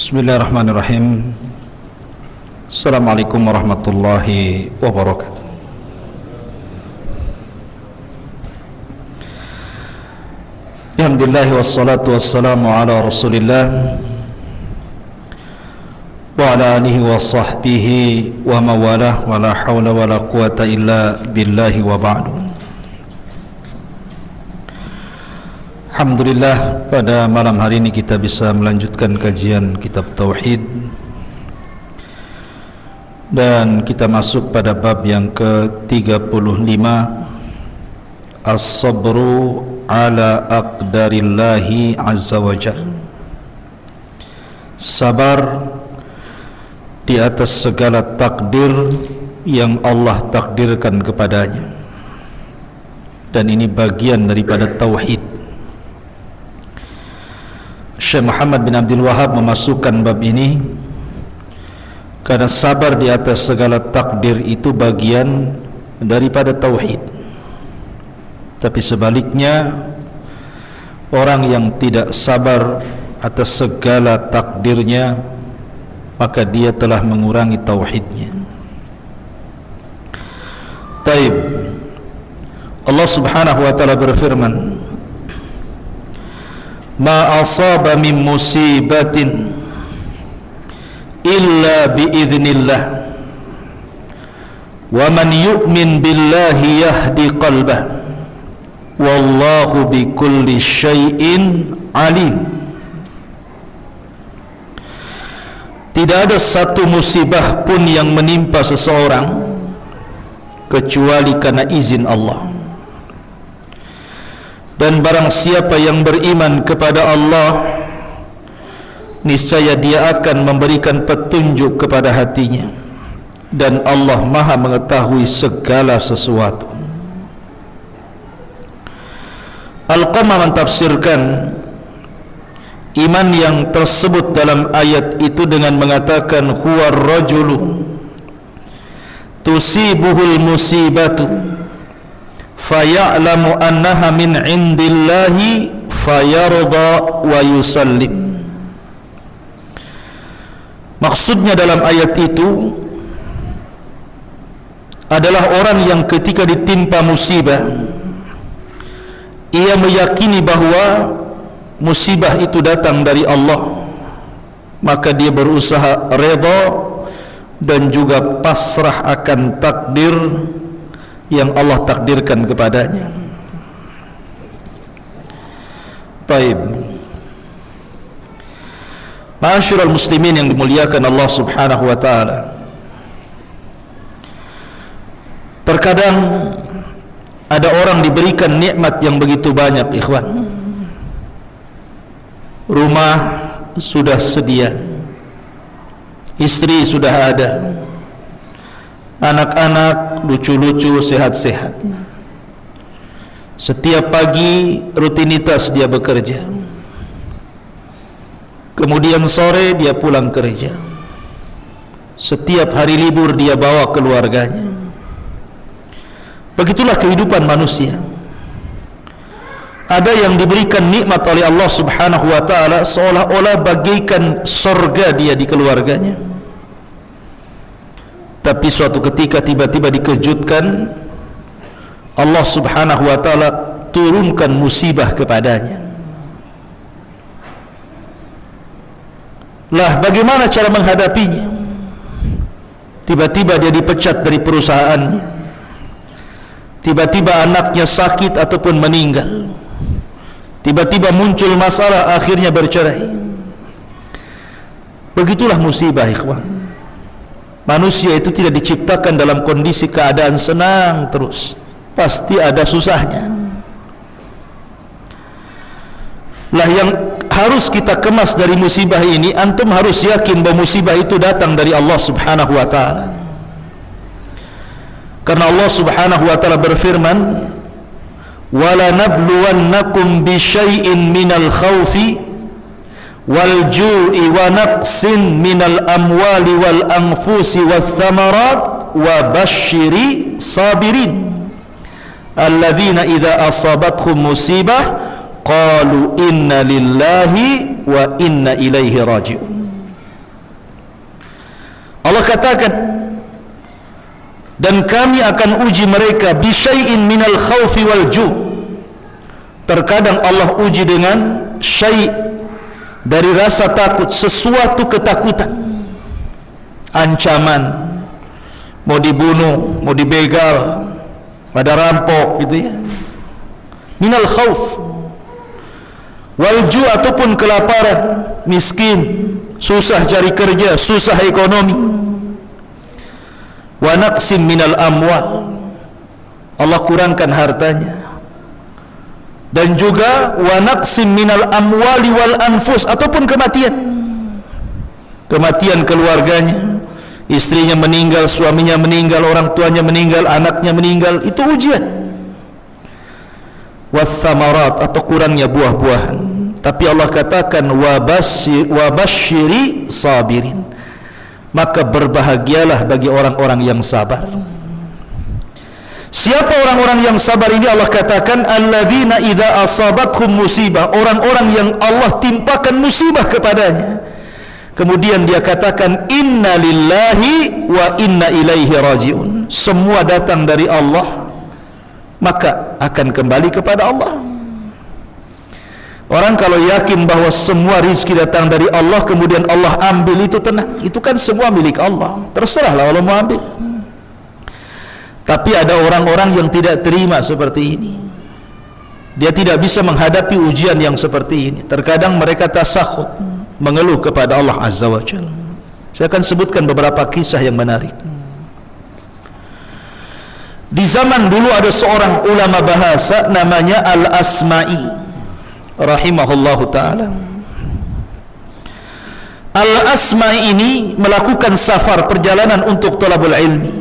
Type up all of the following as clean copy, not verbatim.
Bismillahirrahmanirrahim. Assalamualaikum warahmatullahi wabarakatuh. Alhamdulillah wassalatu wassalamu ala Rasulillah wa ala alihi wa sahbihi wa mawalah wa la hawla wa la quwata illa billahi wa ba'du. Alhamdulillah, pada malam hari ini kita bisa melanjutkan kajian kitab Tauhid dan kita masuk pada bab yang ke-35, As-sabru ala aqdarillahi azza wa jalla. Sabar di atas segala takdir yang Allah takdirkan kepadanya, dan ini bagian daripada Tauhid. Syekh Muhammad bin Abdul Wahab memasukkan bab ini karena sabar di atas segala takdir itu bagian daripada Tauhid. Tapi sebaliknya, orang yang tidak sabar atas segala takdirnya, maka dia telah mengurangi tauhidnya. Taib. Allah Subhanahu wa taala berfirman, "Ma asaba min musibatin illa biidznillah wa man yu'min billahi yahdi qalbah wallahu bikulli syai'in alim." Tidak ada satu musibah pun yang menimpa seseorang kecuali karena izin Allah. Dan barang siapa yang beriman kepada Allah, niscaya dia akan memberikan petunjuk kepada hatinya, dan Allah Maha mengetahui segala sesuatu. Al-Qamah mentafsirkan iman yang tersebut dalam ayat itu dengan mengatakan, huwa rajulu tusibuhul musibatu faya'lamu annaha min indillahi fayarda wa yusallim. Maksudnya dalam ayat itu adalah orang yang ketika ditimpa musibah, ia meyakini bahwa musibah itu datang dari Allah, maka dia berusaha redha dan juga pasrah akan takdir yang Allah takdirkan kepadanya. Taib. Ma'asyiral muslimin yang dimuliakan Allah Subhanahu wa taala, terkadang ada orang diberikan nikmat yang begitu banyak, ikhwan. Rumah sudah sedia, istri sudah ada, anak-anak lucu-lucu, sehat-sehat. Setiap pagi rutinitas dia bekerja, kemudian sore dia pulang kerja. Setiap hari libur dia bawa keluarganya. Begitulah kehidupan manusia. Ada yang diberikan nikmat oleh Allah Subhanahu wa taala seolah-olah bagaikan surga dia di keluarganya, tapi suatu ketika tiba-tiba dikejutkan, Allah Subhanahu wa taala turunkan musibah kepadanya. Lah, bagaimana cara menghadapinya? Tiba-tiba dia dipecat dari perusahaannya, tiba-tiba anaknya sakit ataupun meninggal, tiba-tiba muncul masalah, akhirnya bercerai. Begitulah musibah, ikhwan. Manusia itu tidak diciptakan dalam kondisi keadaan senang terus, pasti ada susahnya. Lah, yang harus kita kemas dari musibah ini, antum harus yakin bahwa musibah itu datang dari Allah Subhanahu wa taala. Karena Allah Subhanahu wa taala berfirman, wala nabluwannakum bisyai'in minal khawfi wal ju'i wa naqsin minal amwali wal anfusi wath thamarat wa basyiri sabirin alladzina idza asabathum musibah qalu inna lillahi wa inna ilaihi raji'un. Allah katakan, dan kami akan uji mereka bisyai'in minal khawfi wal ju'. Terkadang Allah uji dengan syai' dari rasa takut, sesuatu ketakutan, ancaman, mau dibunuh, mau dibegal, ada rampok gitu ya. Minal khawf wal ju' ataupun kelaparan, miskin, susah cari kerja, susah ekonomi. Wa naqsim minal amwal, Allah kurangkan hartanya. Dan juga wa naqsim minal amwali wal anfus, ataupun kematian, kematian keluarganya, istrinya meninggal, suaminya meninggal, orang tuanya meninggal, anaknya meninggal, itu ujian. Was samarat, atau kurangnya buah-buahan. Tapi Allah katakan wabashiri sabirin, maka berbahagialah bagi orang-orang yang sabar. Siapa orang-orang yang sabar ini? Allah katakan alladzina idza asabathum musibah, orang-orang yang Allah timpakan musibah kepadanya, kemudian dia katakan inna lillahi wa inna ilaihi rajiun, semua datang dari Allah, maka akan kembali kepada Allah. Orang kalau yakin bahwa semua rizki datang dari Allah, kemudian Allah ambil, itu tenang, itu kan semua milik Allah, terserahlah Allah mau ambil. Tapi ada orang-orang yang tidak terima seperti ini. Dia tidak bisa menghadapi ujian yang seperti ini. Terkadang mereka tasakhut, mengeluh kepada Allah Azza wa Jalla. Saya akan sebutkan beberapa kisah yang menarik. Di zaman dulu ada seorang ulama bahasa namanya Al-Asma'i rahimahullahu ta'ala. Al-Asma'i ini melakukan safar, perjalanan untuk thalabul ilmi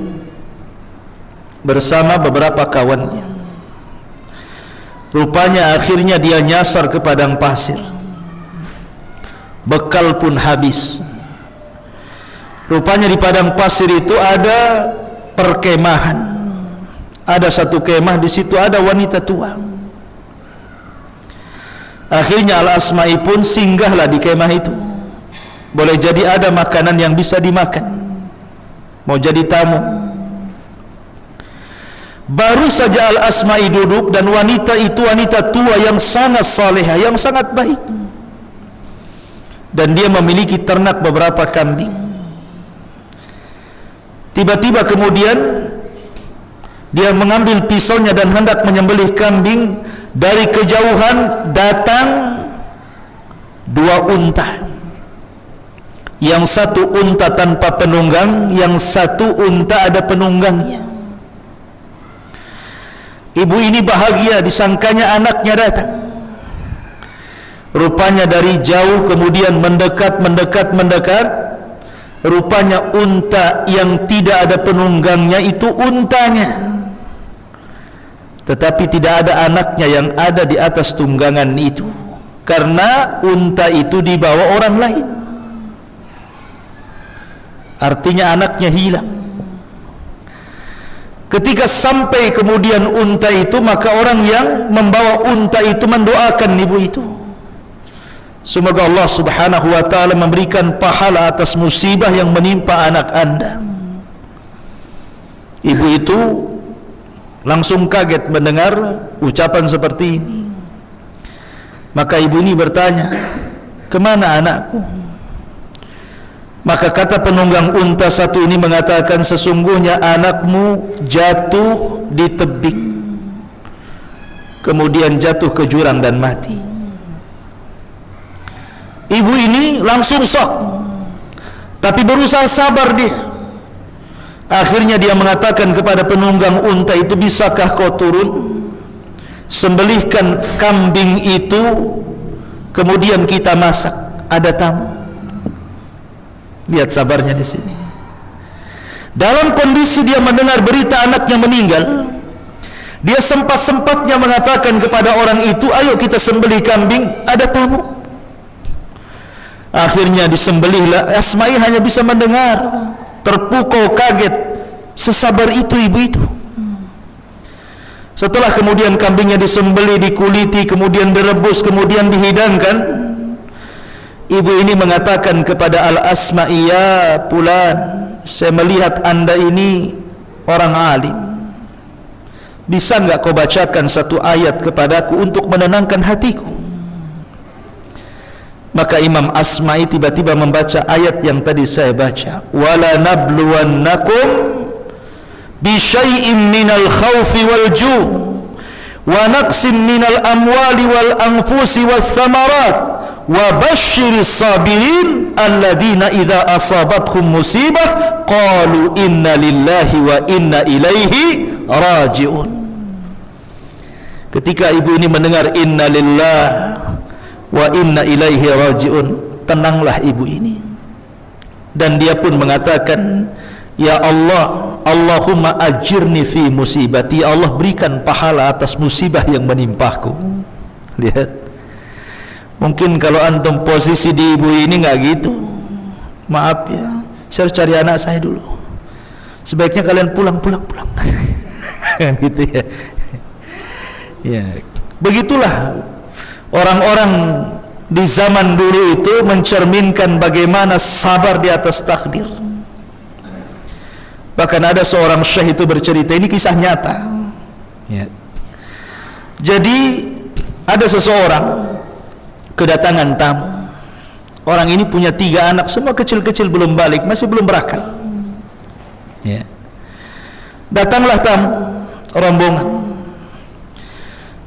bersama beberapa kawannya. Rupanya akhirnya dia nyasar ke padang pasir, bekal pun habis. Rupanya di padang pasir itu ada perkemahan, ada satu kemah, di situ ada wanita tua. Akhirnya Al-Asma'i pun singgahlah di kemah itu. Boleh jadi ada makanan yang bisa dimakan, mau jadi tamu. Baru saja Al-Asma'i duduk, dan wanita itu wanita tua yang sangat salehah, yang sangat baik, dan dia memiliki ternak beberapa kambing. Tiba-tiba kemudian dia mengambil pisaunya dan hendak menyembelih kambing. Dari kejauhan datang dua unta. Yang satu unta tanpa penunggang, yang satu unta ada penunggangnya. Ibu ini bahagia, disangkanya anaknya datang. Rupanya dari jauh kemudian mendekat. Rupanya unta yang tidak ada penunggangnya itu untanya, tetapi tidak ada anaknya yang ada di atas tunggangan itu, karena unta itu dibawa orang lain. Artinya anaknya hilang. Ketika sampai kemudian unta itu, maka orang yang membawa unta itu mendoakan ibu itu, semoga Allah Subhanahu wa ta'ala memberikan pahala atas musibah yang menimpa anak anda. Ibu itu langsung kaget mendengar ucapan seperti ini. Maka ibu ini bertanya, kemana anakku? Maka kata penunggang unta satu ini mengatakan, sesungguhnya anakmu jatuh di tebing, kemudian jatuh ke jurang dan mati. Ibu ini langsung shock, tapi berusaha sabar dia. Akhirnya dia mengatakan kepada penunggang unta itu, bisakah kau turun, sembelihkan kambing itu, kemudian kita masak, ada tamu. Lihat sabarnya di sini. Dalam kondisi dia mendengar berita anaknya meninggal, dia sempat-sempatnya mengatakan kepada orang itu, ayo kita sembelih kambing, ada tamu. Akhirnya disembelihlah. Asma'i hanya bisa mendengar, terpukau kaget, sesabar itu ibu itu. Setelah kemudian kambingnya disembelih, dikuliti, kemudian direbus, kemudian dihidangkan, ibu ini mengatakan kepada Al-Asma'i, ya Fulan, saya melihat anda ini orang alim. Bisa enggak kau bacakan satu ayat kepadaku untuk menenangkan hatiku? Maka Imam Asma'i tiba-tiba membaca ayat yang tadi saya baca. Wala nabluwannakum bisyai'im minal khawfi wal ju' wa naqsim minal amwali wal anfusi was samarat wa basyiris sabirin alladzina idza asabathum musibah qalu inna lillahi wa inna ilaihi raji'un. Ketika ibu ini mendengar inna lillahi wa inna ilaihi raji'un, tenanglah ibu ini, dan dia pun mengatakan, ya Allah, Allahumma ajirni fi musibati, ya Allah berikan pahala atas musibah yang menimpaku. Lihat, mungkin kalau antum posisi di ibu ini nggak gitu, maaf ya, saya harus cari anak saya dulu, sebaiknya kalian pulang gitu ya. Ya, begitulah orang-orang di zaman dulu itu mencerminkan bagaimana sabar di atas takdir. Bahkan ada seorang syekh itu bercerita, ini kisah nyata ya. Jadi ada seseorang kedatangan tamu. Orang ini punya 3 anak, semua kecil-kecil, belum balik, masih belum berakal ya. Datanglah tamu rombongan.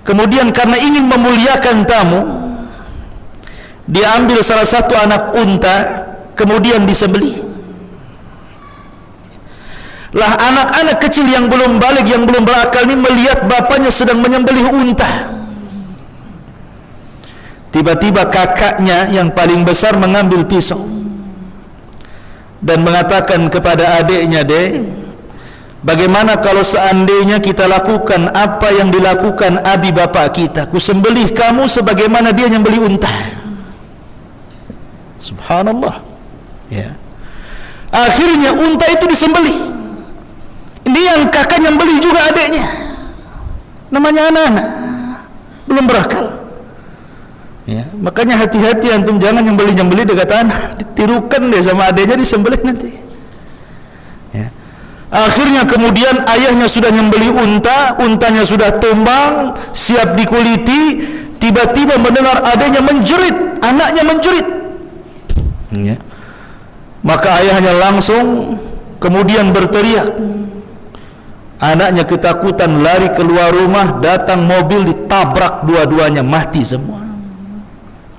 Kemudian karena ingin memuliakan tamu, diambil salah satu anak unta, kemudian disembelih. Lah anak-anak kecil yang belum balik, yang belum berakal ini melihat bapaknya sedang menyembelih unta. Tiba-tiba kakaknya yang paling besar mengambil pisau dan mengatakan kepada adiknya, "Dek, bagaimana kalau seandainya kita lakukan apa yang dilakukan abi bapak kita? Ku sembelih kamu sebagaimana dia nyembelih unta." Subhanallah ya. Akhirnya unta itu disembelih. Ini yang kakak nyembelih juga adiknya. Namanya anak-anak, belum berakal ya. Makanya hati-hati antum, jangan nyembelih-nyembelih dekat anak, ditirukan deh sama adiknya, disembelih nanti ya. Akhirnya kemudian ayahnya sudah nyembelih unta, untanya sudah tumbang, siap dikuliti. Tiba-tiba mendengar adanya menjerit, anaknya menjerit ya. Maka ayahnya langsung kemudian berteriak. Anaknya ketakutan lari keluar rumah, datang mobil ditabrak dua-duanya, mati semua.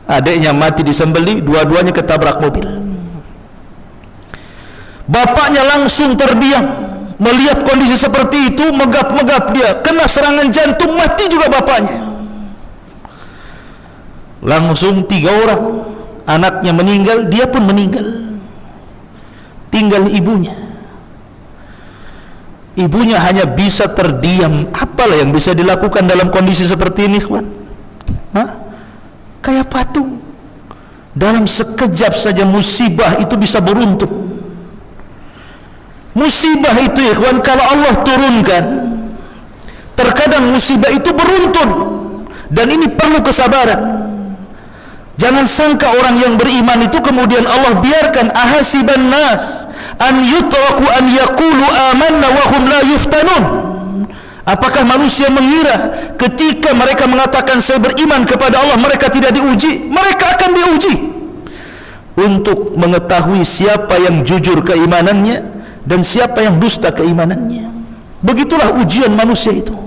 Adiknya mati disembelih, dua-duanya ketabrak mobil. Bapaknya langsung terdiam melihat kondisi seperti itu, megap-megap, dia kena serangan jantung, mati juga bapaknya. Langsung 3 orang, anaknya meninggal, dia pun meninggal. Tinggal ibunya. Ibunya hanya bisa terdiam. Apalah yang bisa dilakukan dalam kondisi seperti ini, kawan? Kayak patung. Dalam sekejap saja musibah itu bisa beruntun. Musibah itu, ikhwan, kalau Allah turunkan, terkadang musibah itu beruntun, dan ini perlu kesabaran. Jangan sangka orang yang beriman itu kemudian Allah biarkan. Ahasiban nas an yutraku an yaqulu amanna wa hum la yuftanun. Apakah manusia mengira ketika mereka mengatakan saya beriman kepada Allah, mereka tidak diuji? Mereka akan diuji untuk mengetahui siapa yang jujur keimanannya dan siapa yang dusta keimanannya. Begitulah ujian manusia itu.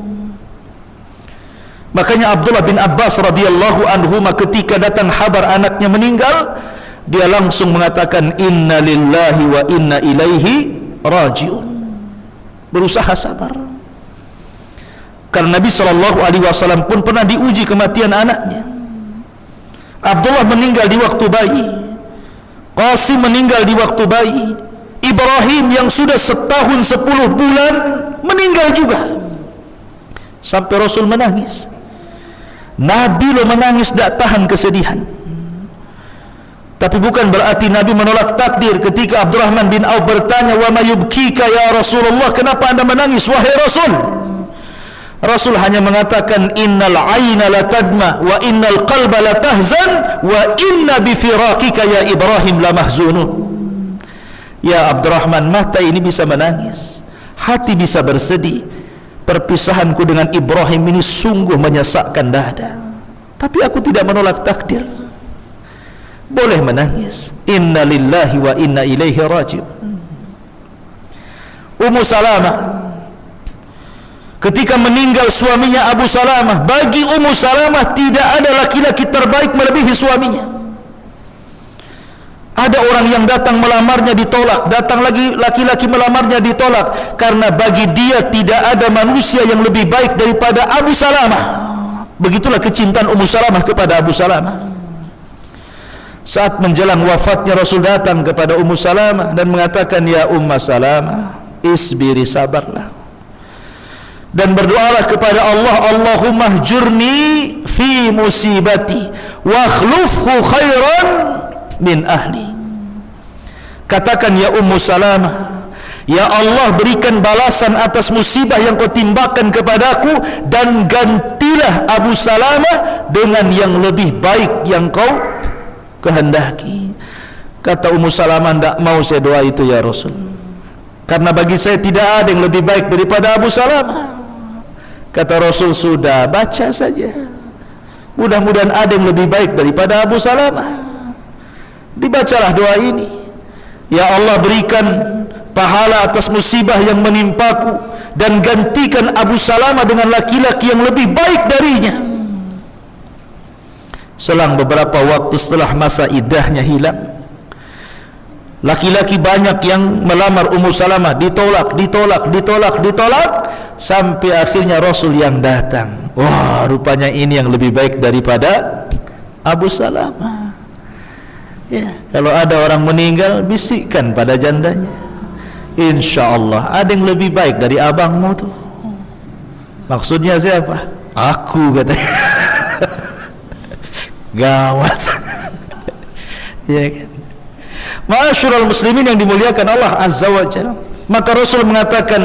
Makanya Abdullah bin Abbas radhiyallahu anhu ketika datang kabar anaknya meninggal, dia langsung mengatakan inna lillahi wa inna ilaihi raji'un. Berusaha sabar. Karena Nabi SAW pun pernah diuji kematian anaknya. Abdullah meninggal di waktu bayi, Qasim meninggal di waktu bayi, Ibrahim yang sudah 1 tahun 10 bulan meninggal juga. Sampai Rasul menangis. Nabi lo menangis, tidak tahan kesedihan. Tapi bukan berarti Nabi menolak takdir. Ketika Abdurrahman bin Auf bertanya, wa ma yubkika ya Rasulullah, kenapa anda menangis wahai Rasul? Rasul hanya mengatakan innal aina la tadma wa innal qalba la tahzan wa inna bi firaqika ya Ibrahim la mahzunun. Ya Abdurrahman, mata ini bisa menangis, hati bisa bersedih. Perpisahanku dengan Ibrahim ini sungguh menyesakkan dada, tapi aku tidak menolak takdir. Boleh menangis. Inna lillahi wa inna ilaihi raji'un. Ummu Salamah, ketika meninggal suaminya Abu Salamah, bagi Ummu Salamah tidak ada laki-laki terbaik melebihi suaminya. Ada orang yang datang melamarnya ditolak, datang lagi laki-laki melamarnya ditolak, karena bagi dia tidak ada manusia yang lebih baik daripada Abu Salamah. Begitulah kecintaan Ummu Salamah kepada Abu Salamah. Saat menjelang wafatnya, Rasul datang kepada Ummu Salamah dan mengatakan, ya Ummu Salamah, isbiri, sabarlah, dan berdoalah kepada Allah, Allahumma hjurni fi musibati wa akhlufhu khairan min ahli. Katakan, ya Ummu Salamah, ya Allah, berikan balasan atas musibah yang kau timpakan kepadaku, dan gantilah Abu Salamah dengan yang lebih baik yang kau kehendaki. Kata Ummu Salamah, tidak mau saya doa itu ya Rasul, karena bagi saya tidak ada yang lebih baik daripada Abu Salamah. Kata Rasul, sudah, baca saja, mudah-mudahan ada yang lebih baik daripada Abu Salamah. Dibacalah doa ini. Ya Allah, berikan pahala atas musibah yang menimpaku, dan gantikan Abu Salamah dengan laki-laki yang lebih baik darinya. Selang beberapa waktu setelah masa iddahnya hilang, laki-laki banyak yang melamar Ummu Salamah, ditolak, sampai akhirnya Rasul yang datang. Wah, rupanya ini yang lebih baik daripada Abu Salamah. Ya, kalau ada orang meninggal, bisikkan pada jandanya, insya Allah ada yang lebih baik dari abangmu tuh. Maksudnya siapa? Aku, katanya. Gawat. Ya kan? Ma'asyiral muslimin yang dimuliakan Allah Azza wa Jalla. Maka Rasul mengatakan,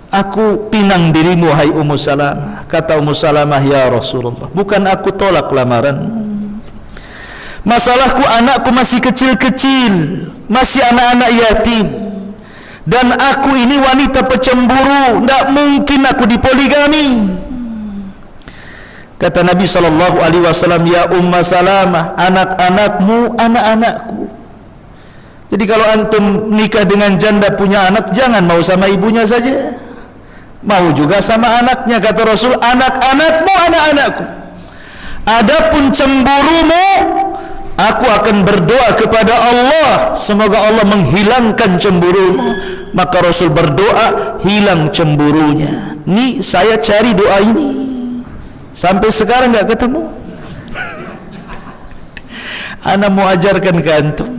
aku pinang dirimu hai Ummu Salamah. Kata Ummu Salamah, ya Rasulullah, bukan aku tolak lamaranmu. Masalahku, anakku masih kecil-kecil, masih anak-anak yatim, dan aku ini wanita pecemburu, tidak mungkin aku dipoligami. Kata Nabi SAW, ya Ummu Salamah, anak-anakmu anak-anakku. Jadi kalau antum nikah dengan janda punya anak, jangan mau sama ibunya saja, mau juga sama anaknya. Kata Rasul, anak-anakmu anak-anakku. Adapun cemburumu, aku akan berdoa kepada Allah, semoga Allah menghilangkan cemburumu. Maka Rasul berdoa, hilang cemburunya. Nih saya cari doa ini, sampai sekarang nggak ketemu. Ana mau ajarkan ke antum.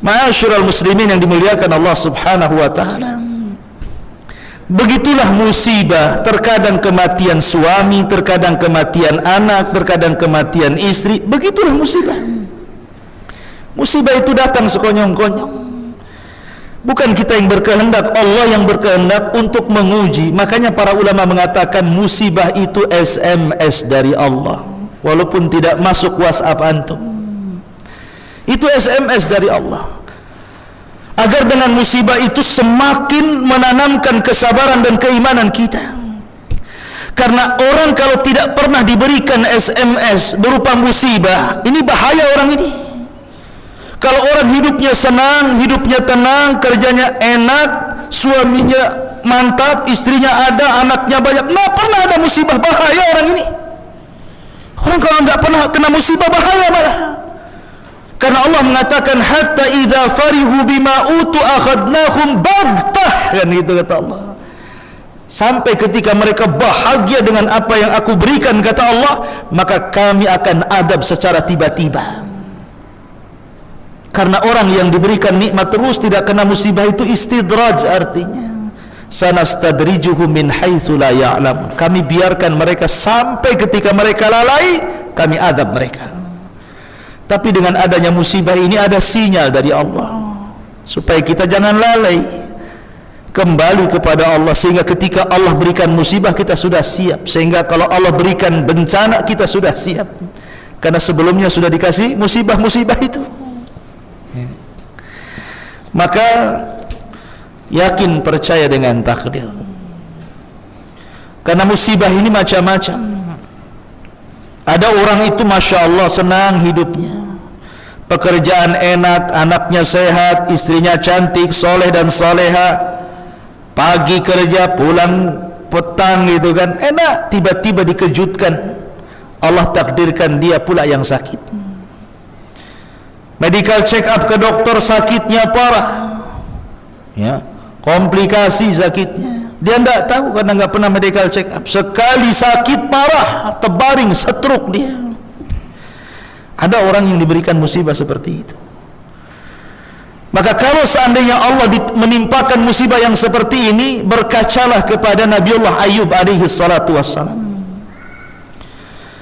Ma'asyiral muslimin yang dimuliakan Allah Subhanahu wa taala. Begitulah musibah, terkadang kematian suami, terkadang kematian anak, terkadang kematian istri. Begitulah musibah. Musibah itu datang sekonyong-konyong. Bukan kita yang berkehendak, Allah yang berkehendak untuk menguji. Makanya para ulama mengatakan musibah itu SMS dari Allah, walaupun tidak masuk WhatsApp antum. Itu SMS dari Allah, agar dengan musibah itu semakin menanamkan kesabaran dan keimanan kita. Karena orang kalau tidak pernah diberikan SMS berupa musibah, ini bahaya orang ini. Kalau orang hidupnya senang, hidupnya tenang, kerjanya enak, suaminya mantap, istrinya ada, anaknya banyak, nggak pernah ada musibah, bahaya orang ini. Orang kalau nggak pernah kena musibah, bahaya malah. Karena Allah mengatakan, hatta idza farihu bima utu akhadnahum baghtah, kan gitu kata Allah. Sampai ketika mereka bahagia dengan apa yang aku berikan, kata Allah, maka kami akan adab secara tiba-tiba. Karena orang yang diberikan nikmat terus tidak kena musibah itu istidraj, artinya sanastadrijuhum min haitsu la ya'lamun. Kami biarkan mereka sampai ketika mereka lalai, kami adab mereka. Tapi dengan adanya musibah ini ada sinyal dari Allah supaya kita jangan lalai, kembali kepada Allah, sehingga ketika Allah berikan musibah kita sudah siap, sehingga kalau Allah berikan bencana kita sudah siap, karena sebelumnya sudah dikasih musibah-musibah itu. Maka yakin percaya dengan takdir. Karena musibah ini macam-macam. Ada orang itu Masya Allah senang hidupnya, pekerjaan enak, anaknya sehat, istrinya cantik, soleh dan soleha, pagi kerja, pulang petang gitu kan, enak. Tiba-tiba dikejutkan, Allah takdirkan dia pula yang sakit. Medical check up ke dokter, sakitnya parah, ya, komplikasi sakitnya. Dia tidak tahu karena nggak pernah medical check up. Sekali sakit parah, terbaring, stroke dia. Ada orang yang diberikan musibah seperti itu. Maka kalau seandainya Allah menimpakan musibah yang seperti ini, berkacalah kepada Nabiullah Ayub alaihi salatu wassalam.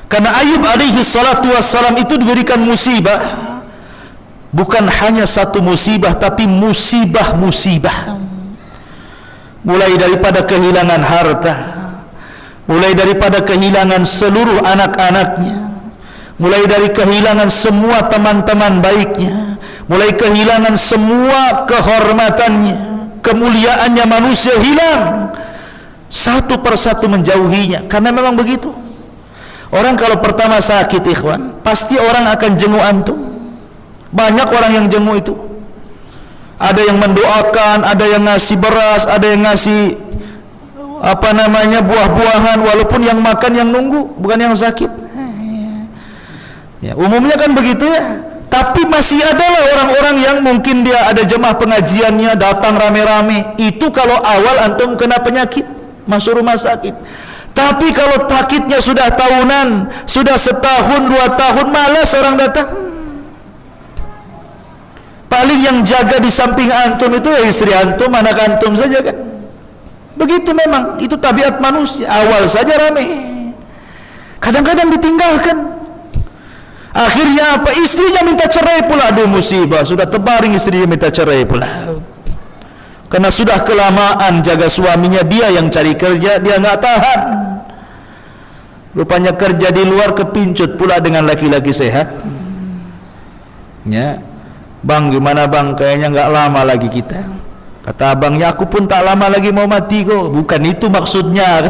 Karena Ayub alaihi salatu wassalam itu diberikan musibah, bukan hanya satu musibah, tapi musibah-musibah. Mulai daripada kehilangan harta, mulai daripada kehilangan seluruh anak-anaknya, mulai dari kehilangan semua teman-teman baiknya, mulai kehilangan semua kehormatannya, kemuliaannya manusia hilang, satu persatu menjauhinya. Karena memang begitu. Orang kalau pertama sakit, ikhwan, pasti orang akan jenguk antum. Banyak orang yang jenguk itu. Ada yang mendoakan, ada yang ngasih beras, ada yang ngasih buah-buahan, walaupun yang makan yang nunggu, bukan yang sakit. Ya, umumnya kan begitu ya. Tapi masih adalah orang-orang yang mungkin dia ada jemaah pengajiannya, datang rame-rame. Itu kalau awal antum kena penyakit, masuk rumah sakit. Tapi kalau sakitnya sudah tahunan, sudah setahun, 2 tahun, malas orang datang. Paling yang jaga di samping antum itu ya istri antum, anak antum saja kan. Begitu memang, itu tabiat manusia. Awal saja rame, kadang-kadang ditinggalkan. Akhirnya apa? Istrinya minta cerai pula. Aduh musibah, sudah terbaring istrinya minta cerai pula. Karena sudah kelamaan jaga suaminya, dia yang cari kerja, dia nggak tahan. Rupanya kerja di luar kepincut pula dengan laki-laki sehat. Ya. Bang, gimana bang? Kayaknya nggak lama lagi kita. Kata abangnya, aku pun tak lama lagi mau mati kok. Bukan itu maksudnya.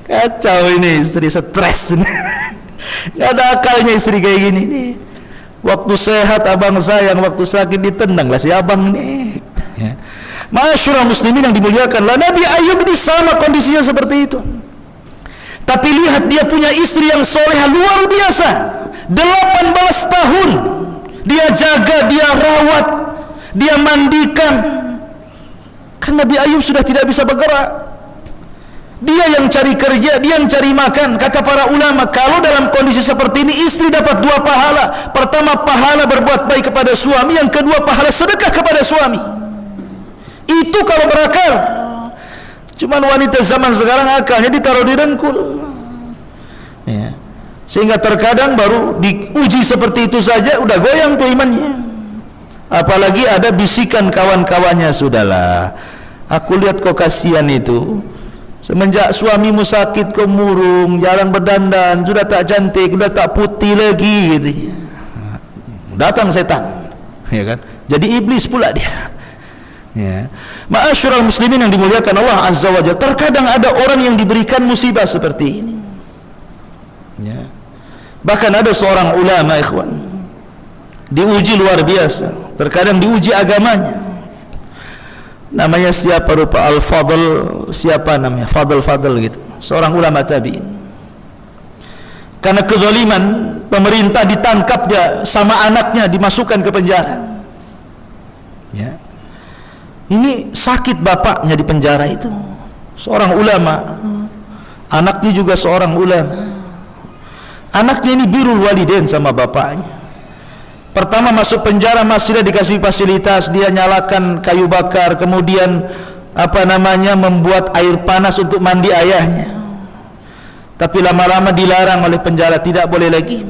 Kacau ini istri, stres. Nggak ada akalnya istri kayak gini nih. Waktu sehat abang sayang, waktu sakit ditendang lah si abang nih. Ya. Masyaallah muslimin yang dimuliakan, lah Nabi Ayub ini sama kondisinya seperti itu. Tapi lihat dia punya istri yang soleha luar biasa. 18 tahun dia jaga, dia rawat, dia mandikan. Kan Nabi Ayub sudah tidak bisa bergerak. Dia yang cari kerja, dia yang cari makan. Kata para ulama, kalau dalam kondisi seperti ini istri dapat 2 pahala. Pertama, pahala berbuat baik kepada suami. Yang kedua, pahala sedekah kepada suami. Itu kalau berakal. Cuman wanita zaman sekarang akalnya ditaruh di dengkul, ya. Sehingga terkadang baru diuji seperti itu saja udah goyang tuh imannya. Apalagi ada bisikan kawan-kawannya, sudahlah, aku lihat kok kasihan itu, semenjak suamimu sakit kau murung, jarang berdandan, sudah tak cantik, sudah tak putih lagi gitu. Datang setan, ya kan? Jadi iblis pula dia. Ya. Ma'asyiral muslimin yang dimuliakan Allah Azza wa Jalla, terkadang ada orang yang diberikan musibah seperti ini. Ya. Bahkan ada seorang ulama, ikhwan, diuji luar biasa. Terkadang diuji agamanya. Namanya siapa, rupa Al-Fadl, siapa namanya, Fadl gitu, seorang ulama tabi'in. Karena kezaliman pemerintah, ditangkap dia sama anaknya, dimasukkan ke penjara. Ya. Ini sakit bapaknya di penjara itu, seorang ulama, anaknya juga seorang ulama. Anaknya ini birrul walidain sama bapaknya. Pertama masuk penjara masih dikasih fasilitas, dia nyalakan kayu bakar, kemudian membuat air panas untuk mandi ayahnya. Tapi lama-lama dilarang oleh penjara, tidak boleh lagi.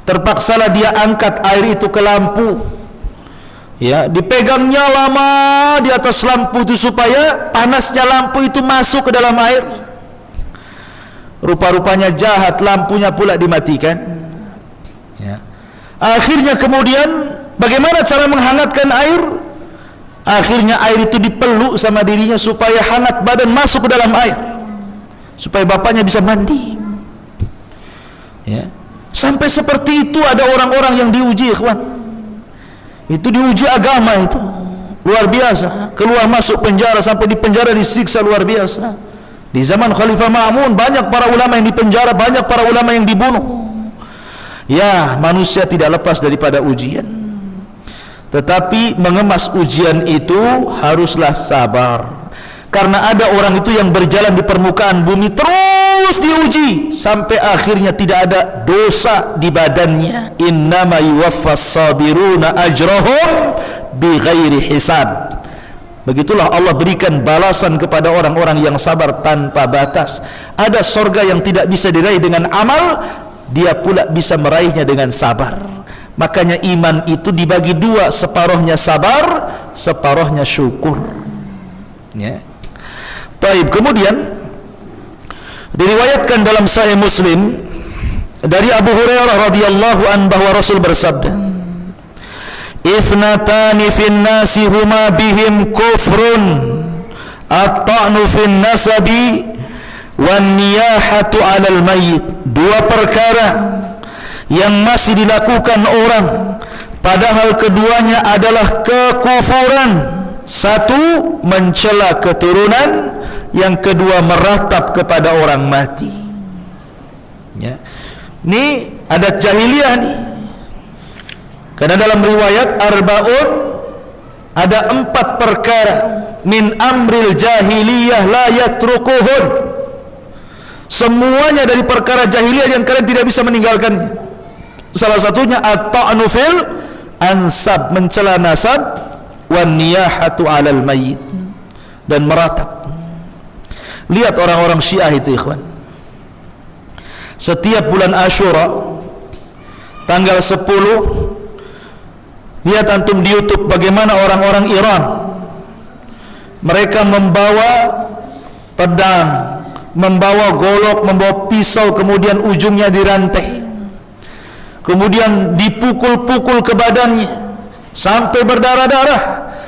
Terpaksalah dia angkat air itu ke lampu. Ya, dipegangnya lama di atas lampu itu supaya panasnya lampu itu masuk ke dalam air. Rupa-rupanya jahat, lampunya pula dimatikan. Ya. Akhirnya kemudian bagaimana cara menghangatkan air? Akhirnya air itu dipeluk sama dirinya supaya hangat badan masuk ke dalam air, supaya bapaknya bisa mandi. Ya. Sampai seperti itu ada orang-orang yang diuji, ikhwan. Itu diuji agama itu. Luar biasa. Keluar masuk penjara, sampai di penjara disiksa luar biasa. Di zaman Khalifah Ma'mun banyak para ulama yang dipenjara, banyak para ulama yang dibunuh. Ya, manusia tidak lepas daripada ujian. Tetapi mengemas ujian itu haruslah sabar. Karena ada orang itu yang berjalan di permukaan bumi terus diuji sampai akhirnya tidak ada dosa di badannya. Innama yuwaffas sabiruna ajrahum bighairi hisab. Begitulah Allah berikan balasan kepada orang-orang yang sabar tanpa batas. Ada sorga yang tidak bisa diraih dengan amal, dia pula bisa meraihnya dengan sabar. Makanya iman itu dibagi dua, separuhnya sabar, separuhnya syukur. Ya. Baik, kemudian diriwayatkan dalam Sahih Muslim dari Abu Hurairah radhiyallahu an bahwa Rasul bersabda, "Ithnatani fin nasi huma bihim kufrun, at-ta'nu fin nasabi wan niyahatu 'alal mayyit." Dua perkara yang masih dilakukan orang, padahal keduanya adalah kekufuran. Satu, mencela keturunan, yang kedua meratap kepada orang mati. Ya. Ini adat jahiliyah nih. Karena dalam riwayat Arba'un ada 4 perkara min amril jahiliyah la yatrukuhun. Semuanya dari perkara jahiliyah yang kalian tidak bisa meninggalkannya. Salah satunya at-ta'nu fil ansab, mencela nasab, wan niyahatu 'alal mayyit, dan meratap. Lihat orang-orang Syiah itu, ikhwan. Setiap bulan Asyura tanggal 10, lihat antum di YouTube bagaimana orang-orang Iran mereka membawa pedang, membawa golok, membawa pisau, kemudian ujungnya dirantai, kemudian dipukul-pukul ke badannya sampai berdarah-darah,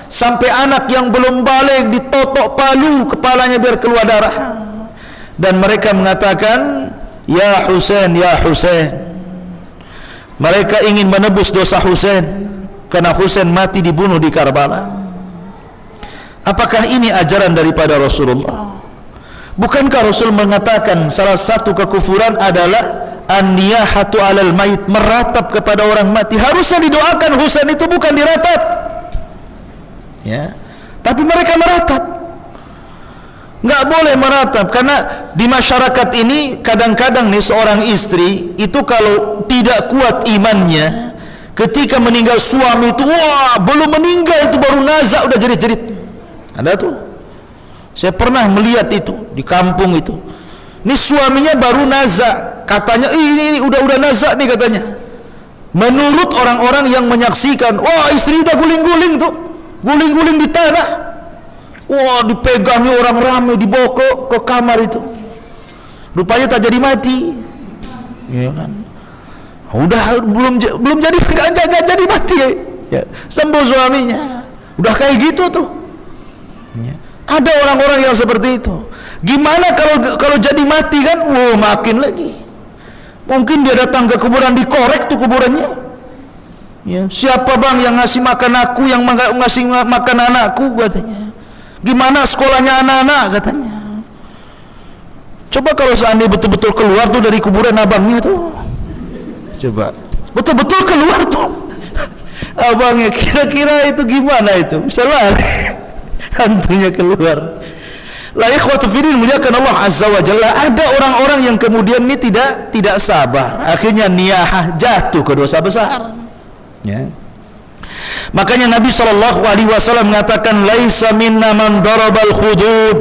sampai anak yang belum balik ditotok palu kepalanya biar keluar darah, dan mereka mengatakan, "Ya Husain, ya Husain." Mereka ingin menebus dosa Husain karena Husain mati dibunuh di Karbala. Apakah ini ajaran daripada Rasulullah? Bukankah Rasul mengatakan salah satu kekufuran adalah an-niyahatu 'alal mayit, meratap kepada orang mati? Harusnya didoakan Husain itu, bukan diratap. Ya. Tapi mereka meratap. Enggak boleh meratap, karena di masyarakat ini kadang-kadang nih seorang istri itu kalau tidak kuat imannya, ketika meninggal suami itu, wah, belum meninggal itu baru nazak udah jerit-jerit. Ada tuh. Saya pernah melihat itu di kampung itu. Ini suaminya baru nazak, katanya ini udah nazak nih katanya. Menurut orang-orang yang menyaksikan, wah, istri udah guling-guling tuh, guling-guling di tanah. Wah, dipegangnya orang ramai, dibawa ke kamar itu. Rupanya tak jadi mati. Ya kan? Udah belum jadi, enggak jadi mati ya. Sembuh suaminya. Udah kayak gitu tuh. Ya. Ada orang-orang yang seperti itu. Gimana kalau jadi mati kan? Wah, makin lagi. Mungkin dia datang ke kuburan, dikorek tuh kuburannya. Ya, siapa bang yang ngasih makan aku, yang ngasih makan anakku, katanya. Gimana sekolahnya anak-anak, katanya. Coba kalau seandainya betul-betul keluar tuh dari kuburan abangnya tuh. Coba betul-betul keluar tuh abangnya, kira-kira itu gimana itu? Bisa lari hantunya keluar. La ikhwatu fiddin, muliakan Allah azza wa jalla. Ada orang-orang yang kemudian ini tidak sabar, akhirnya niyahah, jatuh ke dosa besar. Ya. Makanya Nabi SAW mengatakan, laisa minna man darabal khudud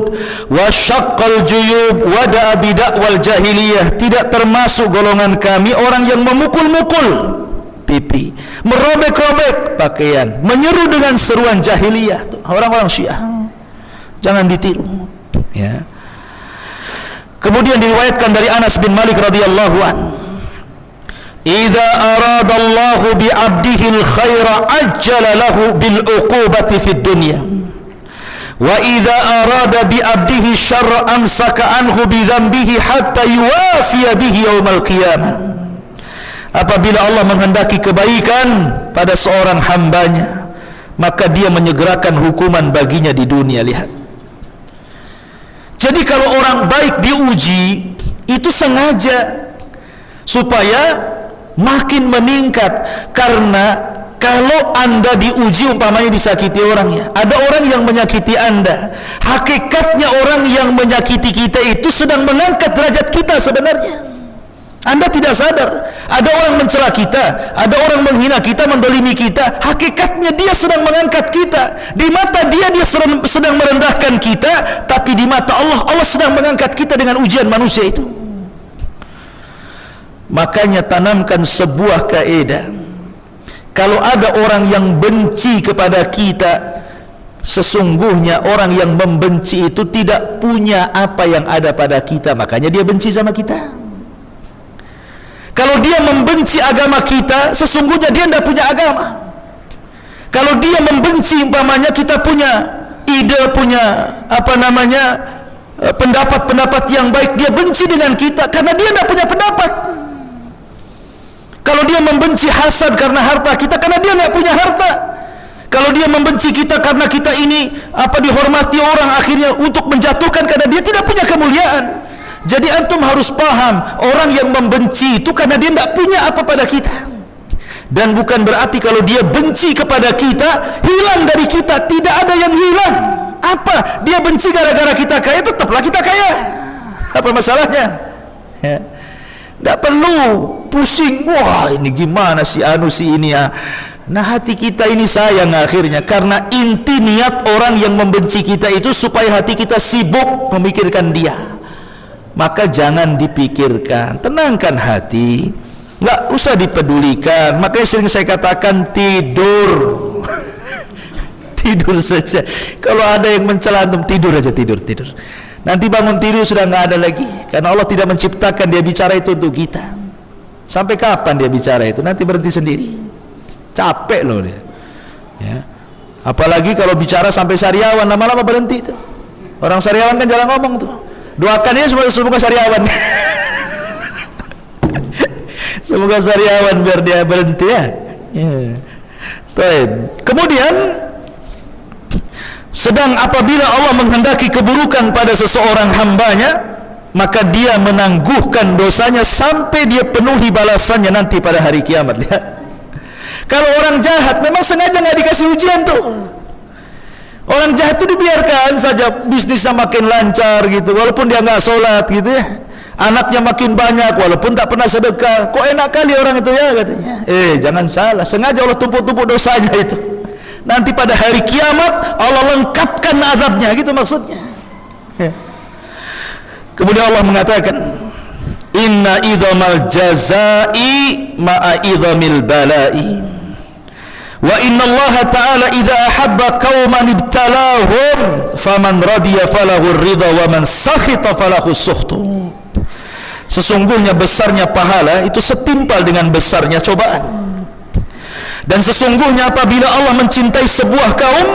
wa syaqqal juyub wa da'a bid'wal jahiliyah. Tidak termasuk golongan kami orang yang memukul-mukul pipi, merobek-robek pakaian, menyeru dengan seruan jahiliyah. Orang-orang Syiah jangan ditiru, ya. Kemudian diriwayatkan dari Anas bin Malik radhiyallahu anhu, idza arada Allahu bi 'abdihi al-khaira ajjala lahu bil 'uqubati fid dunya wa idza arada bi 'abdihi syarra amsaka anhu bi dhanbihi hatta yuwafiya bihi yaumal qiyamah. Apabila Allah menghendaki kebaikan pada seorang hambanya, maka dia menyegerakan hukuman baginya di dunia. Lihat, jadi kalau orang baik diuji, itu sengaja supaya makin meningkat. Karena kalau anda diuji, umpamanya disakiti orangnya, ada orang yang menyakiti anda, hakikatnya orang yang menyakiti kita itu sedang mengangkat derajat kita sebenarnya. Anda tidak sadar. Ada orang mencela kita, ada orang menghina kita, mendolimi kita, hakikatnya dia sedang mengangkat kita. Di mata dia, dia sedang merendahkan kita, tapi di mata Allah, Allah sedang mengangkat kita dengan ujian manusia itu. Makanya tanamkan sebuah kaidah. Kalau ada orang yang benci kepada kita, sesungguhnya orang yang membenci itu tidak punya apa yang ada pada kita, makanya dia benci sama kita. Kalau dia membenci agama kita, sesungguhnya dia tidak punya agama. Kalau dia membenci, umpamanya kita punya ide, punya pendapat-pendapat yang baik, dia benci dengan kita karena dia tidak punya pendapat. Kalau dia membenci hasad karena harta kita, karena dia tidak punya harta. Kalau dia membenci kita karena kita ini dihormati orang, akhirnya untuk menjatuhkan, karena dia tidak punya kemuliaan. Jadi antum harus paham, orang yang membenci itu karena dia tidak punya apa pada kita. Dan bukan berarti kalau dia benci kepada kita, hilang dari kita. Tidak ada yang hilang. Apa? Dia benci gara-gara kita kaya, tetaplah kita kaya. Apa masalahnya? Ya. Tidak perlu pusing, wah ini gimana si anu si ini ya. Nah, hati kita ini sayang akhirnya, karena inti niat orang yang membenci kita itu supaya hati kita sibuk memikirkan dia. Maka jangan dipikirkan, tenangkan hati, nggak usah dipedulikan. Makanya sering saya katakan tidur. Tidur saja. Kalau ada yang mencela antum, tidur aja, tidur. Nanti bangun tidur sudah nggak ada lagi, karena Allah tidak menciptakan dia bicara itu untuk kita. Sampai kapan dia bicara itu? Nanti berhenti sendiri. Capek loh dia. Ya. Apalagi kalau bicara sampai sariawan, lama-lama berhenti tuh. Orang sariawan kan jarang ngomong tuh. Doakan dia semoga sariawan. Semoga sariawan biar dia berhenti ya. Kemudian sedang apabila Allah menghendaki keburukan pada seseorang hambanya, maka dia menangguhkan dosanya sampai dia penuhi balasannya nanti pada hari kiamat. Lihat, kalau orang jahat memang sengaja nggak dikasih ujian tuh. Orang jahat itu dibiarkan saja, bisnisnya makin lancar gitu, walaupun dia nggak sholat gitu ya. Anaknya makin banyak walaupun tak pernah sedekah. Kok enak kali orang itu ya, katanya. Jangan salah, sengaja Allah tumpuk-tumpuk dosanya itu. Nanti pada hari kiamat Allah lengkapkan azabnya, gitu maksudnya. Kemudian Allah mengatakan, inna idhamal jazai ma'a idhamil balai, wa inna Allah ta'ala idha ahabba qauman ibtalahum faman radiya falahu ridha wa man sakhita falahu sukhtu. Sesungguhnya besarnya pahala itu setimpal dengan besarnya cobaan. Dan sesungguhnya apabila Allah mencintai sebuah kaum,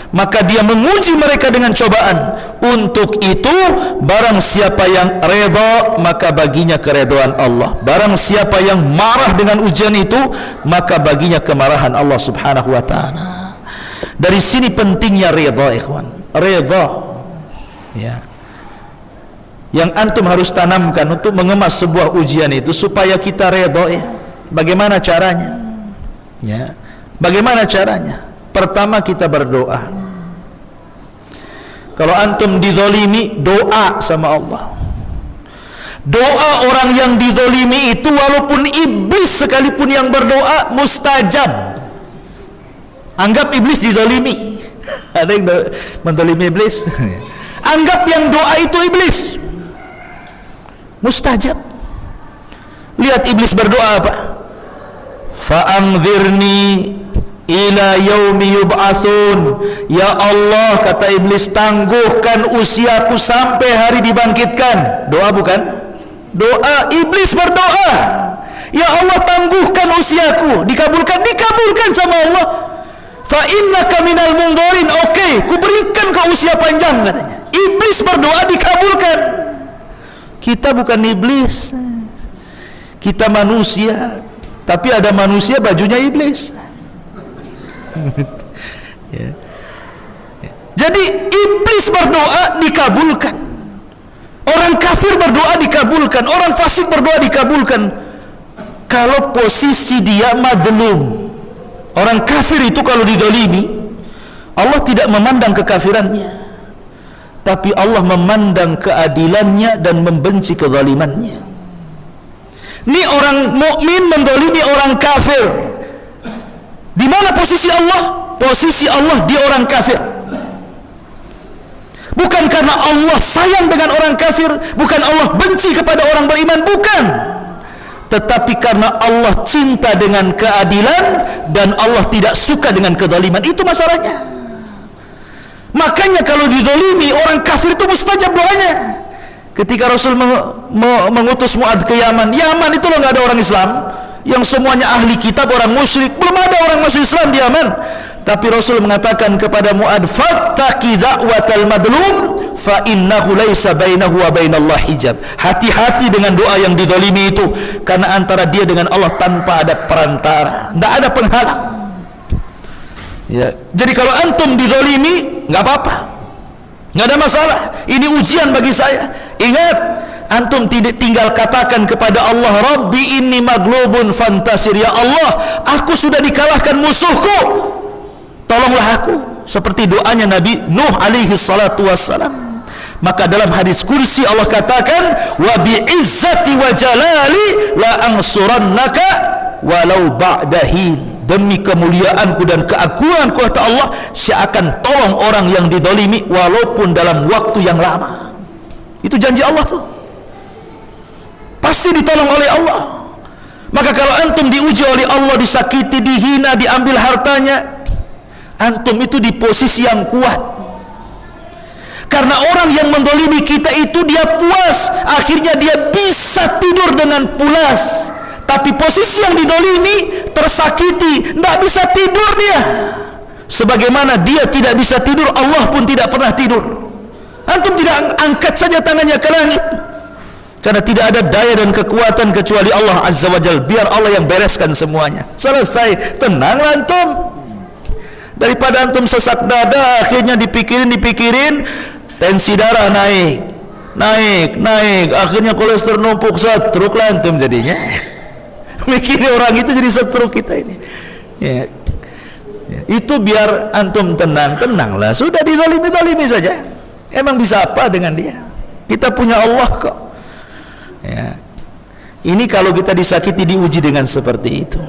maka dia menguji mereka dengan cobaan. Untuk itu barang siapa yang redha, maka baginya keredhaan Allah. Barang siapa yang marah dengan ujian itu, maka baginya kemarahan Allah subhanahu wa ta'ala. Dari sini pentingnya redha, ikhwan. Redha, ya, yang antum harus tanamkan untuk mengemas sebuah ujian itu supaya kita redha, ya. Bagaimana caranya? Ya, bagaimana caranya? Pertama, kita berdoa. Kalau antum dizalimi, doa sama Allah. Doa orang yang dizalimi itu, walaupun iblis sekalipun yang berdoa, mustajab. Anggap iblis dizalimi. Ada yang menzalimi iblis. Anggap yang doa itu iblis, mustajab. Lihat iblis berdoa apa? Fa'anzirni ila yaumi yub'atsun. Ya Allah, kata iblis, tangguhkan usiaku sampai hari dibangkitkan. Doa bukan? Doa. Iblis berdoa. Ya Allah, tangguhkan usiaku. Dikabulkan sama Allah. Fa innaka minal mundharin. Oke, kuberikan kau usia panjang, katanya. Iblis berdoa, dikabulkan. Kita bukan iblis, kita manusia. Tapi ada manusia bajunya iblis. Ya. Jadi iblis berdoa dikabulkan, orang kafir berdoa dikabulkan, orang fasik berdoa dikabulkan. Kalau posisi dia madlum, orang kafir itu kalau didolimi, Allah tidak memandang kekafirannya, tapi Allah memandang keadilannya dan membenci kezalimannya. Ini orang mukmin mendolimi orang kafir. Di mana posisi Allah? Posisi Allah di orang kafir. Bukan karena Allah sayang dengan orang kafir, bukan Allah benci kepada orang beriman, bukan. Tetapi karena Allah cinta dengan keadilan dan Allah tidak suka dengan kezaliman. Itu masalahnya. Makanya kalau dizalimi orang kafir itu mustajab doanya. Ketika Rasul mengutus Mu'adz ke Yaman, Yaman itu loh nggak ada orang Islam, yang semuanya ahli kitab, orang musyrik, belum ada orang masuk Islam di Yaman. Tapi Rasul mengatakan kepada Mu'adz, fattaqi da'watal madlum fa innahu laisa bainahu wa bainallahi hijab. Hati-hati dengan doa yang dizalimi itu, karena antara dia dengan Allah tanpa ada perantara, tidak ada penghalang. Ya, jadi kalau antum dizalimi nggak apa-apa, nggak ada masalah. Ini ujian bagi saya. Ingat, antum tidak tinggal katakan kepada Allah, Rabbi inni maglubun fantasir. Ya Allah, aku sudah dikalahkan musuhku, tolonglah aku. Seperti doanya Nabi Nuh alaihi salatu wassalam. Maka dalam hadis kursi Allah katakan, wa bi'izzati wa jalali la ansurannaka walau ba'dahin. Demi kemuliaanku dan keagunganku, kata Allah, saya akan tolong orang yang didolimi walaupun dalam waktu yang lama. Itu janji Allah tuh, pasti ditolong oleh Allah. Maka kalau antum diuji oleh Allah, disakiti, dihina, diambil hartanya, antum itu di posisi yang kuat. Karena orang yang mendolimi kita itu dia puas, akhirnya dia bisa tidur dengan pulas. Tapi posisi yang didolimi, tersakiti, tidak bisa tidur dia. Sebagaimana dia tidak bisa tidur, Allah pun tidak pernah tidur. Antum tidak angkat saja tangannya ke langit, karena tidak ada daya dan kekuatan kecuali Allah Azza wa Jalla. Biar Allah yang bereskan semuanya. Selesai, tenanglah antum. Daripada antum sesak dada, akhirnya dipikirin, tensi darah naik, akhirnya kolesterol numpuk, stroke lah antum jadinya. Mikirin orang itu jadi stroke kita ini. Ya. Itu biar antum tenanglah. Sudah dizalimi saja. Emang bisa apa dengan dia? Kita punya Allah kok. Ya. Ini kalau kita disakiti, diuji dengan seperti itu.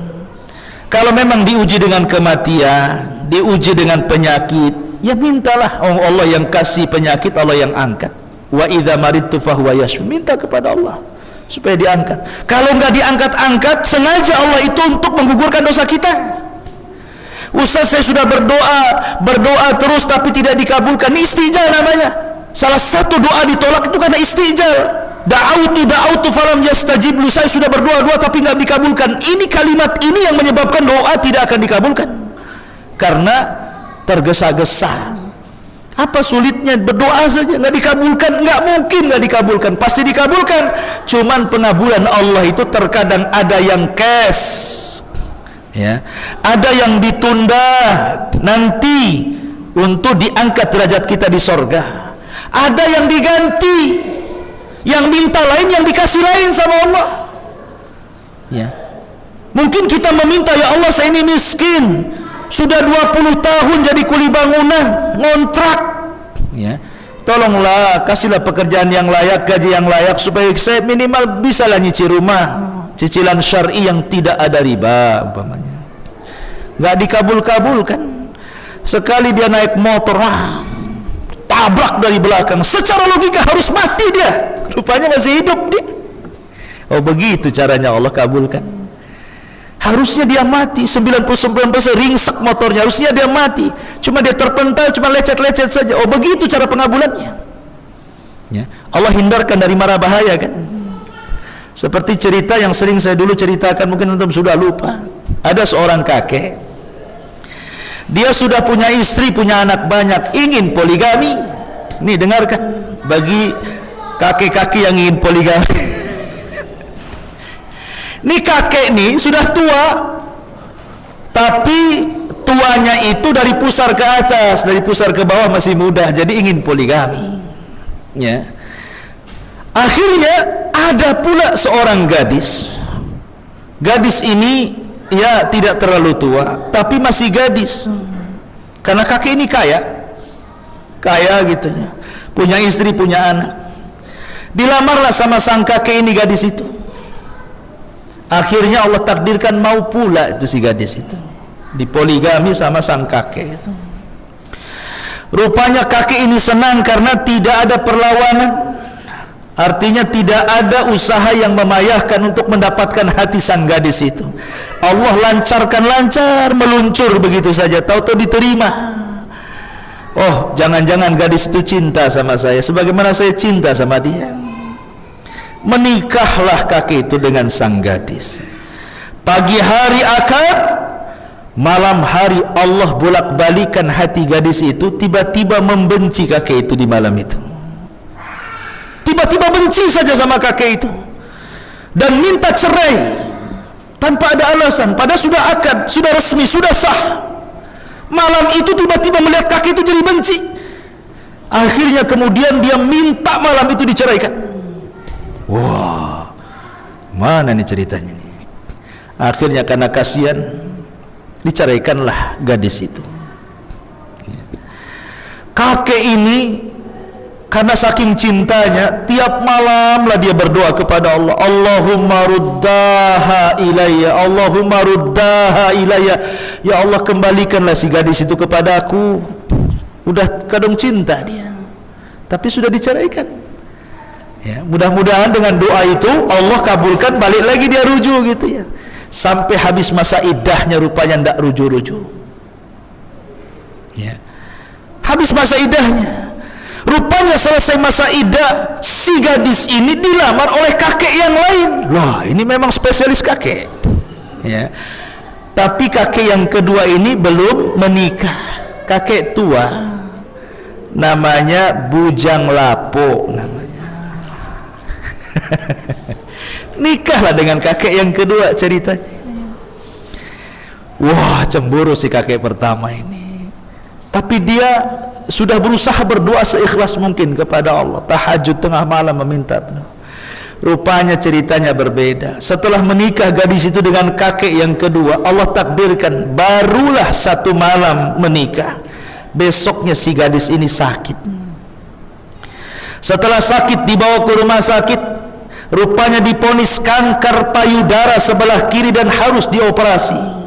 Kalau memang diuji dengan kematian, diuji dengan penyakit, ya mintalah. Oh, Allah yang kasih penyakit, Allah yang angkat. Wa idza maridtu fahuwa yashfi. Minta kepada Allah supaya diangkat. Kalau nggak diangkat-angkat, sengaja Allah itu untuk menggugurkan dosa kita. Ustaz, saya sudah berdoa terus tapi tidak dikabulkan. Ini istijal namanya. Salah satu doa ditolak itu karena istijal. Da'autu falam yastajib li. Saya sudah berdoa tapi nggak dikabulkan. Ini kalimat ini yang menyebabkan doa tidak akan dikabulkan, karena tergesa-gesa. Apa sulitnya? Berdoa saja nggak dikabulkan? Nggak mungkin nggak dikabulkan, pasti dikabulkan. Cuman pengabulan Allah itu terkadang ada yang cash, ya, ada yang ditunda nanti untuk diangkat derajat kita di sorga. Ada yang diganti, yang minta lain, yang dikasih lain sama Allah. Ya, mungkin kita meminta, ya Allah saya ini miskin, sudah 20 tahun jadi kuli bangunan, ngontrak, ya, tolonglah kasihlah pekerjaan yang layak, gaji yang layak, supaya saya minimal bisa lah nyicil rumah, cicilan syar'i yang tidak ada riba umpamanya. Nggak dikabul-kabulkan. Sekali dia naik motor, tabrak dari belakang, secara logika harus mati dia, rupanya masih hidup dia. Oh begitu caranya Allah kabulkan. Harusnya dia mati, 99% ringsek motornya, harusnya dia mati, cuma dia terpental, cuma lecet-lecet saja. Oh begitu cara pengabulannya, ya. Allah hindarkan dari mara bahaya kan. Seperti cerita yang sering saya dulu ceritakan, mungkin antum sudah lupa. Ada seorang kakek, dia sudah punya istri, punya anak banyak, ingin poligami. Nih dengarkan, bagi kakek-kakek yang ingin poligami. Nih kakek nih sudah tua, tapi tuanya itu dari pusar ke atas, dari pusar ke bawah masih muda, jadi ingin poligami. Ya. Akhirnya ada pula seorang gadis. Gadis ini ya tidak terlalu tua, tapi masih gadis. Karena kakek ini kaya gitu ya, punya istri, punya anak. Dilamarlah sama sang kakek ini gadis itu. Akhirnya Allah takdirkan mau pula itu si gadis itu, dipoligami sama sang kakek itu. Rupanya kakek ini senang karena tidak ada perlawanan. Artinya tidak ada usaha yang memayahkan untuk mendapatkan hati sang gadis itu. Allah lancarkan, lancar, meluncur begitu saja, tahu-tahu diterima. Oh, jangan-jangan gadis itu cinta sama saya sebagaimana saya cinta sama dia. Menikahlah kakek itu dengan sang gadis. Pagi hari akad, malam hari Allah bolak-balikan hati gadis itu, tiba-tiba membenci kakek itu di malam itu. Tiba-tiba benci saja sama kakek itu dan minta cerai tanpa ada alasan, padahal sudah akad, sudah resmi, sudah sah. Malam itu tiba-tiba melihat kakek itu jadi benci. Akhirnya kemudian dia minta malam itu diceraikan. Wah, mana nih ceritanya nih? Akhirnya karena kasihan, diceraikanlah gadis itu. Kakek ini karena saking cintanya, tiap malamlah dia berdoa kepada Allah, Allahumma ruddaha ilayya, Allahumma ruddaha ilayya. Ya Allah, kembalikanlah si gadis itu kepada aku. Udah kadung cinta dia, tapi sudah diceraikan. Ya, mudah-mudahan dengan doa itu Allah kabulkan, balik lagi dia rujuk gitu ya. Sampai habis masa iddahnya rupanya ndak rujuk-rujuk. Ya. Habis masa iddahnya. Rupanya selesai masa iddah, si gadis ini dilamar oleh kakek yang lain. Wah, ini memang spesialis kakek. Ya. Tapi kakek yang kedua ini belum menikah. Kakek tua, namanya Bujang Lapo namanya. Nikahlah dengan kakek yang kedua ceritanya ini. Wah, cemburu si kakek pertama ini. Tapi dia sudah berusaha berdoa seikhlas mungkin kepada Allah, tahajud tengah malam meminta. Rupanya ceritanya berbeda. Setelah menikah gadis itu dengan kakek yang kedua, Allah takdirkan barulah satu malam menikah, besoknya si gadis ini sakit. Setelah sakit dibawa ke rumah sakit, rupanya diponis kanker payudara sebelah kiri dan harus dioperasi.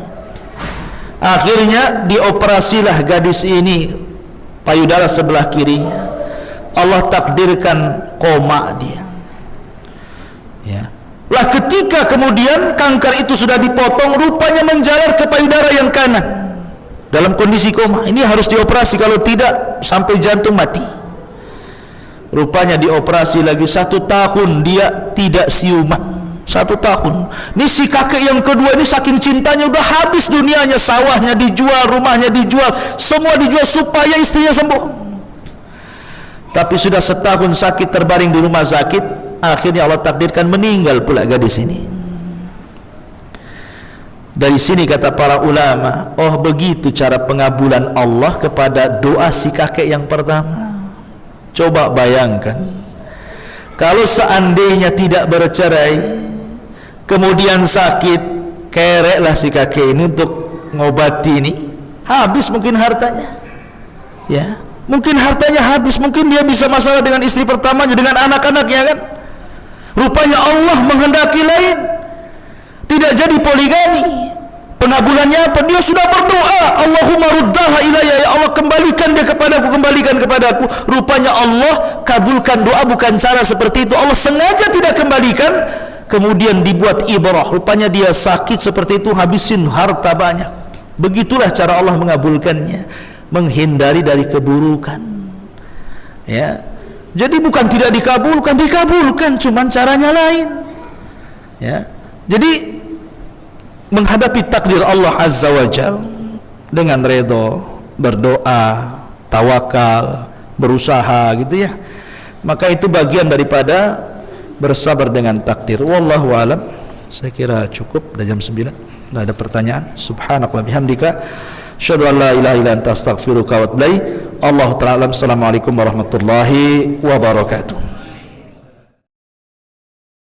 Akhirnya dioperasilah gadis ini payudara sebelah kirinya. Allah takdirkan koma dia. Ya. Lah ketika kemudian kanker itu sudah dipotong, rupanya menjalar ke payudara yang kanan. Dalam kondisi koma, ini harus dioperasi, kalau tidak sampai jantung mati. Rupanya dioperasi lagi 1 tahun dia tidak siuman. 1 tahun. Ini si kakek yang kedua ini saking cintanya udah habis dunianya, sawahnya dijual, rumahnya dijual, semua dijual supaya istrinya sembuh. Tapi sudah 1 tahun sakit terbaring di rumah sakit, akhirnya Allah takdirkan meninggal pula gadis ini. Dari sini kata para ulama, oh begitu cara pengabulan Allah kepada doa si kakek yang pertama. Coba bayangkan, kalau seandainya tidak bercerai, kemudian sakit, kereklah si kakek ini untuk ngobati ini, habis mungkin hartanya. Ya, mungkin hartanya habis, mungkin dia bisa masalah dengan istri pertamanya, dengan anak-anaknya kan. Rupanya Allah menghendaki lain, tidak jadi poligami. Pengabulannya apa? Dia sudah berdoa, Allahumma ruddaha ilayya, ya Allah kembalikan dia kepadaku, kembalikan kepadaku. Rupanya Allah kabulkan doa bukan cara seperti itu. Allah sengaja tidak kembalikan, kemudian dibuat ibrah. Rupanya dia sakit seperti itu, habisin harta banyak. Begitulah cara Allah mengabulkannya, menghindari dari keburukan. Ya, jadi bukan tidak dikabulkan, dikabulkan, cuman caranya lain. Ya. Jadi menghadapi takdir Allah Azza wa Jal dengan redha, berdoa, tawakal, berusaha gitu ya, maka itu bagian daripada bersabar dengan takdir. Wallahu alam. Saya kira cukup, udah jam 9. Tidak ada pertanyaan. Subhanallah bihamdika asyhadu an la ilaha illa anta astaghfiruka wa atubu ilaik. Allahu ta'ala alam. Assalamualaikum warahmatullahi wabarakatuh.